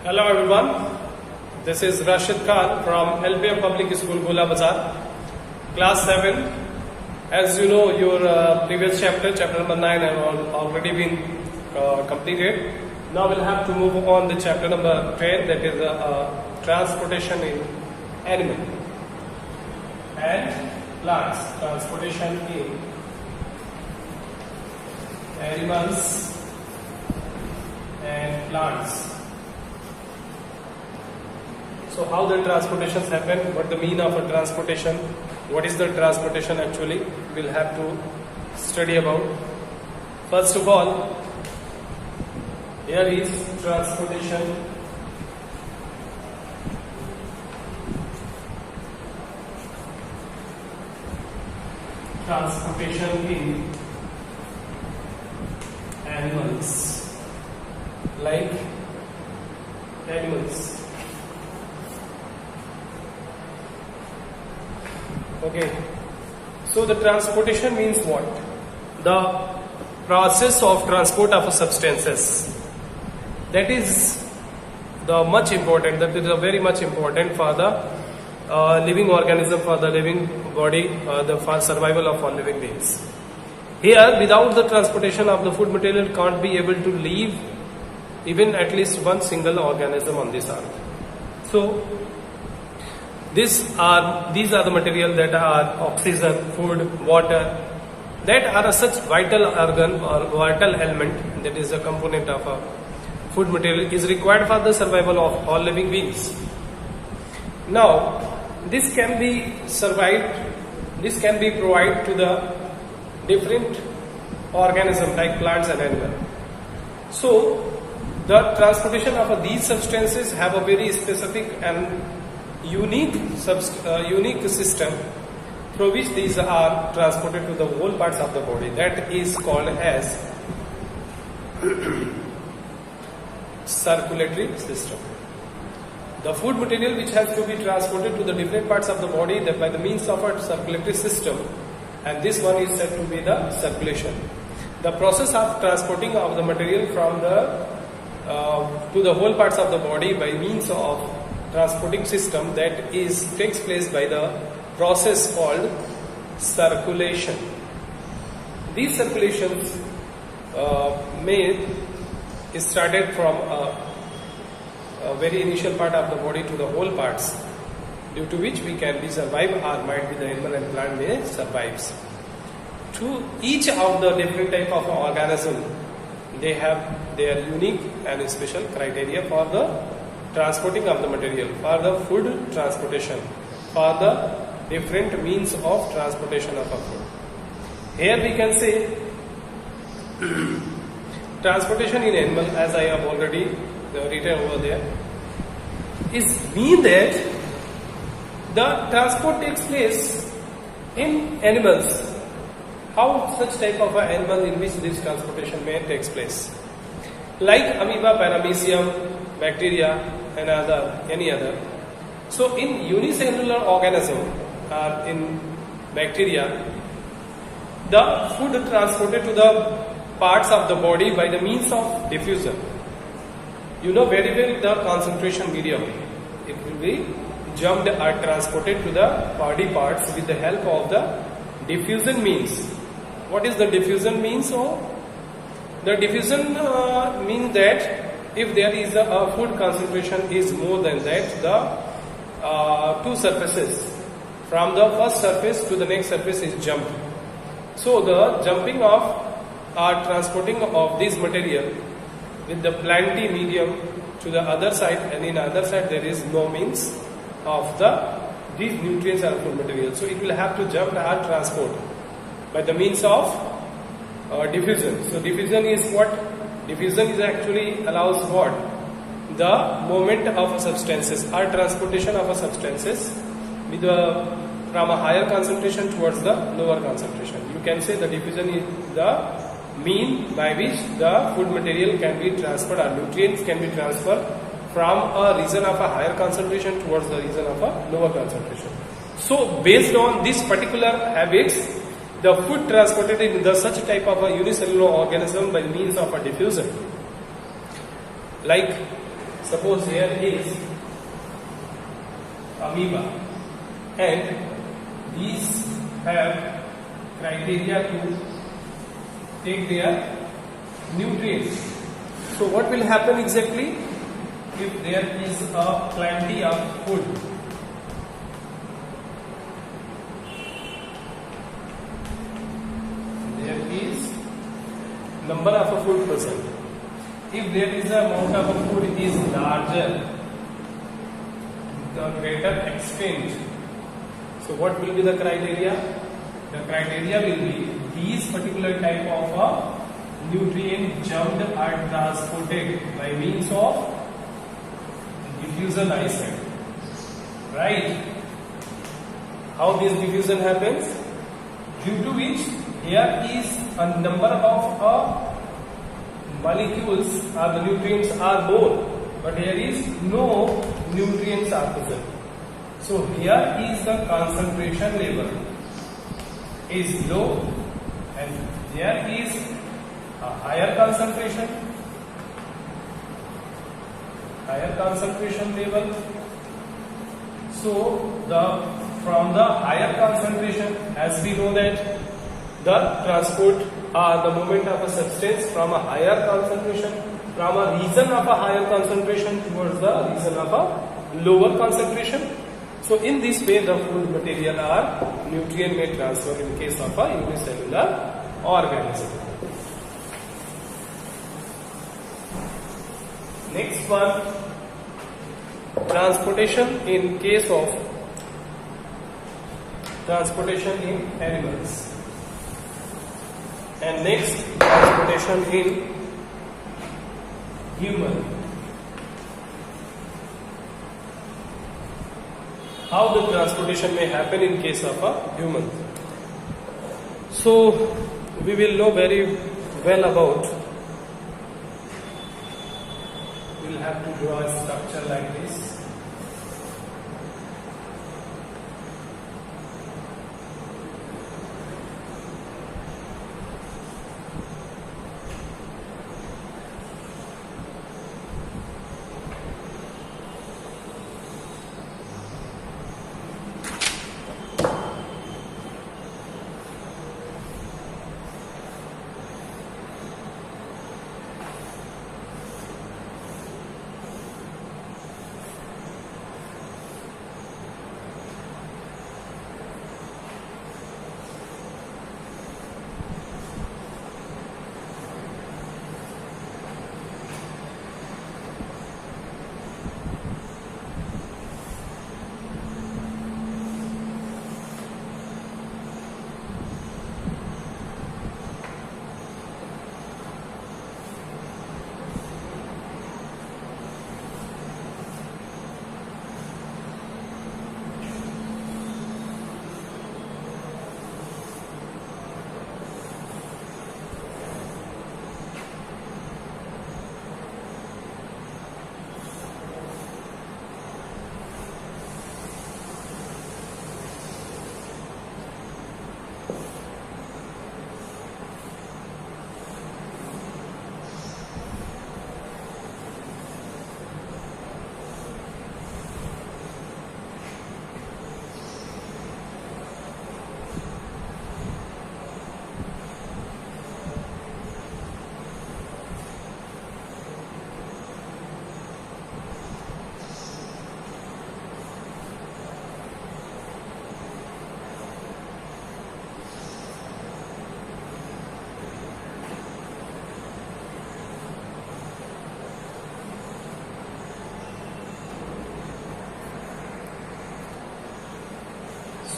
Hello everyone, this is Rashid Khan from LPM Public School, Gola Bazar, class 7. As you know, your previous chapter number 9 have already been completed. Now we'll have to move on to chapter number 10, that is transportation in animal and plants. Transportation in animals and plants. So how the transportations happen, what the mean of a transportation, what is the transportation actually, we'll have to study about. First of all, here is transportation. Transportation in animals, like animals. Okay, so the transportation means what? The process of transport of substances. That is the much important, that is very much important for the living organism, for the living body, for survival of all living beings. Here, without the transportation of the food material, can't be able to live even at least one single organism on this earth. So, these are the material that are oxygen, food, water, that are such vital organ or vital element, that is a component of a food material, is required for the survival of all living beings. Now, this can be provided to the different organisms like plants and animals. So, the transportation of these substances have a very specific and unique system through which these are transported to the whole parts of the body. That is called as circulatory system. The food material which has to be transported to the different parts of the body, that by the means of a circulatory system, and this one is said to be the circulation. The process of transporting of the material from the to the whole parts of the body by means of transporting system, that takes place by the process called circulation. These circulations is started from a very initial part of the body to the whole parts, due to which we can be survive, or might be the animal and plant may survives. To each of the different type of organism, they have their unique and special criteria for the transporting of the material, for the food transportation, for the different means of transportation of a food. Here we can say transportation in animal, as I have already written over there, is mean that the transport takes place in animals. How such type of an animal in which this transportation may takes place? Like amoeba, paramecium, bacteria, and any other. So in unicellular organism or in bacteria, the food is transported to the parts of the body by the means of diffusion. You know very well the concentration medium. It will be jumped or transported to the body parts with the help of the diffusion means. What is the diffusion means? The diffusion means that if there is a food concentration is more than that, the two surfaces from the first surface to the next surface is jumped. So the jumping of or transporting of this material with the plenty medium to the other side, and in other side there is no means of these nutrients or food material. So it will have to jump or transport by the means of diffusion. So diffusion is what? Diffusion is actually allows what? The movement of substances or transportation of substances with from a higher concentration towards the lower concentration. You can say the diffusion is the mean by which the food material can be transferred, or nutrients can be transferred from a region of a higher concentration towards the region of a lower concentration. So based on these particular habits, the food transported in such type of a unicellular organism by means of a diffusion. Like Suppose here is amoeba, and these have criteria to take their nutrients. So what will happen exactly if there is a plenty of food? There is number of a food present. If there is a amount of a food is larger, the greater extent. So what will be the criteria? The criteria will be these particular type of a nutrient jumped are transported by means of diffusion, I said. Right? How this diffusion happens? Due to which here is a number of molecules or the nutrients are more, but here is no nutrients are present. So here is the concentration level is low, and there is a higher concentration level. So from the higher concentration, as we know that the transport or the movement of a substance from a higher concentration, from a region of a higher concentration towards the region of a lower concentration. So in this way the food material or nutrient may transfer in case of a unicellular organism. Next one, transportation in case of transportation in animals. And next, transportation in human. How the transportation may happen in case of a human. So we will know very well about. We'll have to draw a structure like this.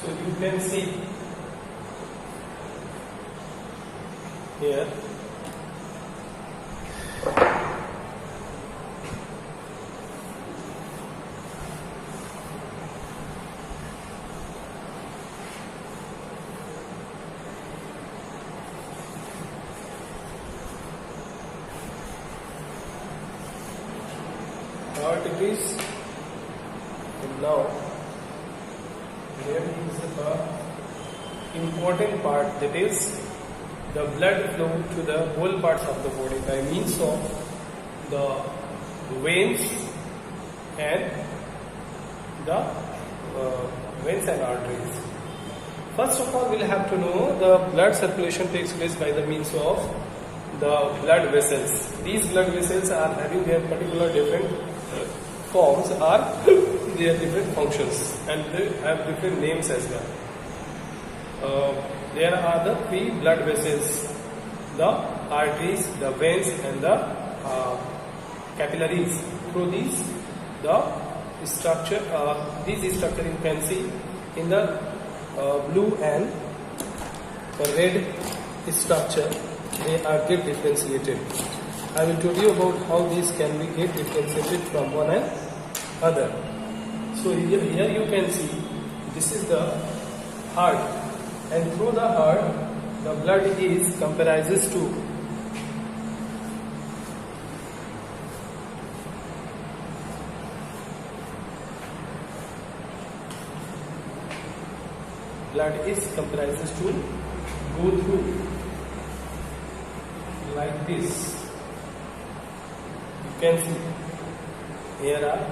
So you can see here what it is. And now there is an important part, that is the blood flow to the whole parts of the body by means of the veins and the veins and arteries. First of all, we'll have to know the blood circulation takes place by the means of the blood vessels. These blood vessels are having their particular different forms or their different functions, and they have different names as well. There are the three blood vessels: the arteries, the veins, and the capillaries. Through these, these structure you can see in the blue and red structure. They are get differentiated. I will tell you about how these can be get differentiated from one another. So here you can see this is the heart, and through the heart the blood is comprises to go through like this. You can see here are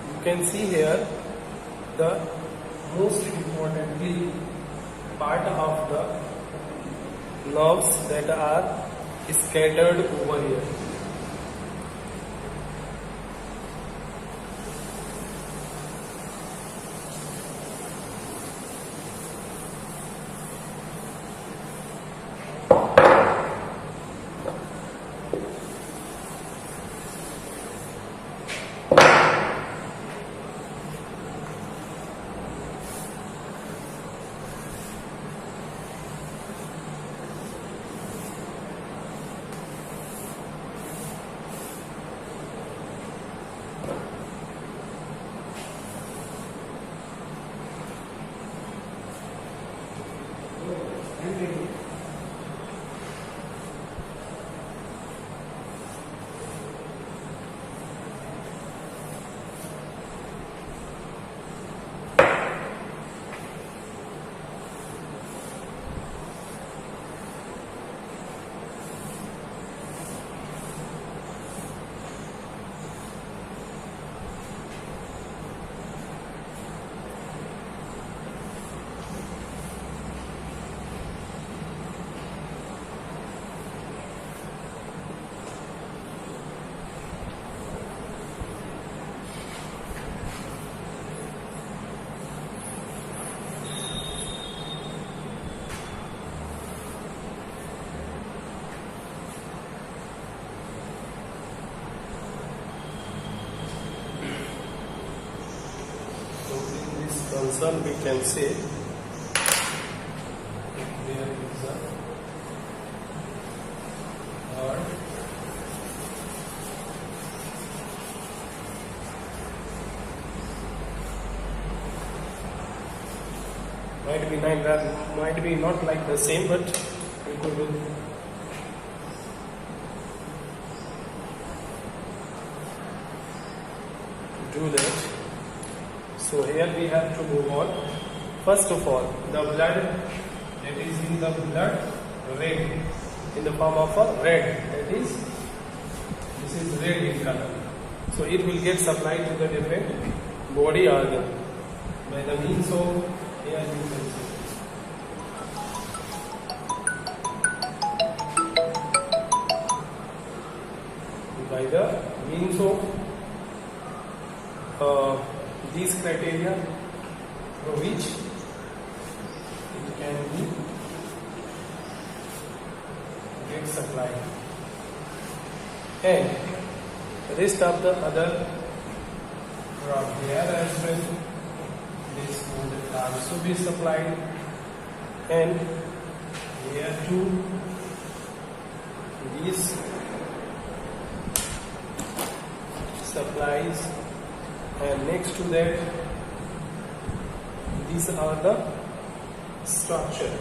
you can see here the most importantly part of the nerves that are scattered over here. Concern we can say there is a heart, might be not like the same, but we could do that. So here we have to move on. First of all, the blood that is in the blood red, in the form of a red, that is, this is red in color. So it will get supplied to the different body organ by the means of, here you can see, by the means of these criteria for which it can be get supplied, and rest of the other from here as well, this would also be supplied, and here too these supplies. And next to that, these are the structure.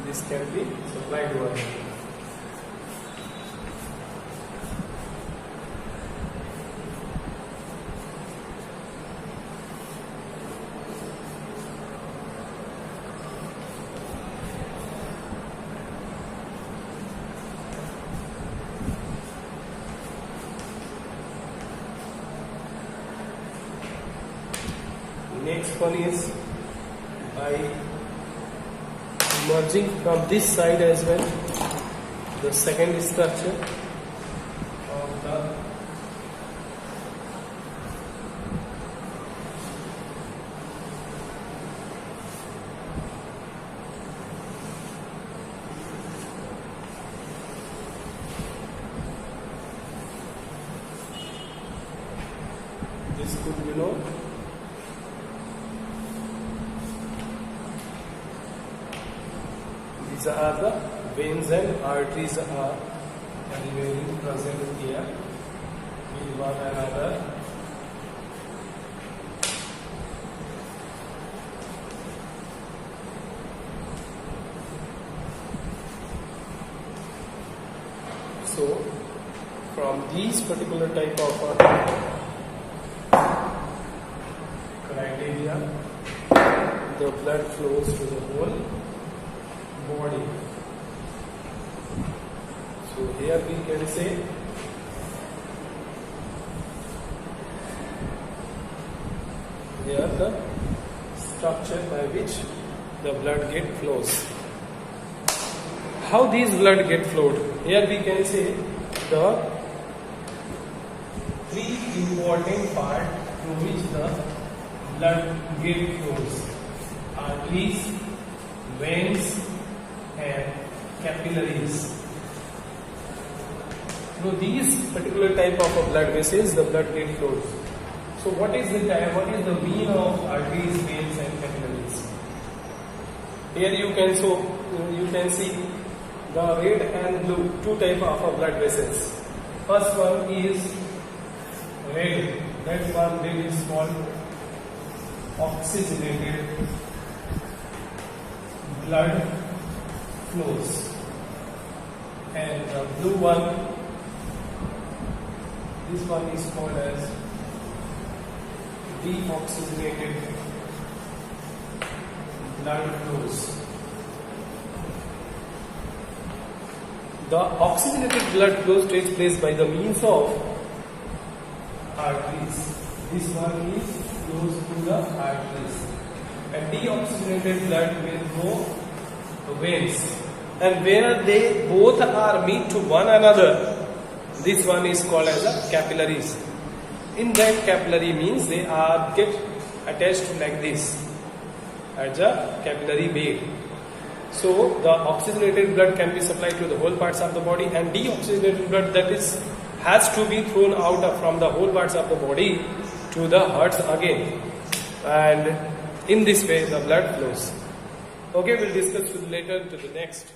This can be supplied to us. next one is by emerging from this side as well, the second structure of the this could be known these are the veins and arteries are remaining present here with one another. So from these particular type of criteria, the blood flows to the whole body. So here we can say here the structure by which the blood get flows. How these blood get flowed? Here we can say the three important part through which the blood get flows: arteries, veins, and capillaries. Through these particular type of blood vessels, the blood get flows. So what is the mean of arteries, veins, and capillaries? Here you can see the red and blue, two type of blood vessels. First one is red. That one red is called oxygenated blood flows, and the blue one, this one is called as deoxygenated blood flows. The oxygenated blood flows takes place by the means of arteries. This one is flows through the arteries, and deoxygenated blood will go to veins, and where they both are meet to one another, this one is called as a capillaries. In that, capillary means they are get attached like this as a capillary bed. So the oxygenated blood can be supplied to the whole parts of the body, and deoxygenated blood has to be thrown out from the whole parts of the body to the hearts again, and in this way the blood flows. Okay, we'll discuss later to the next.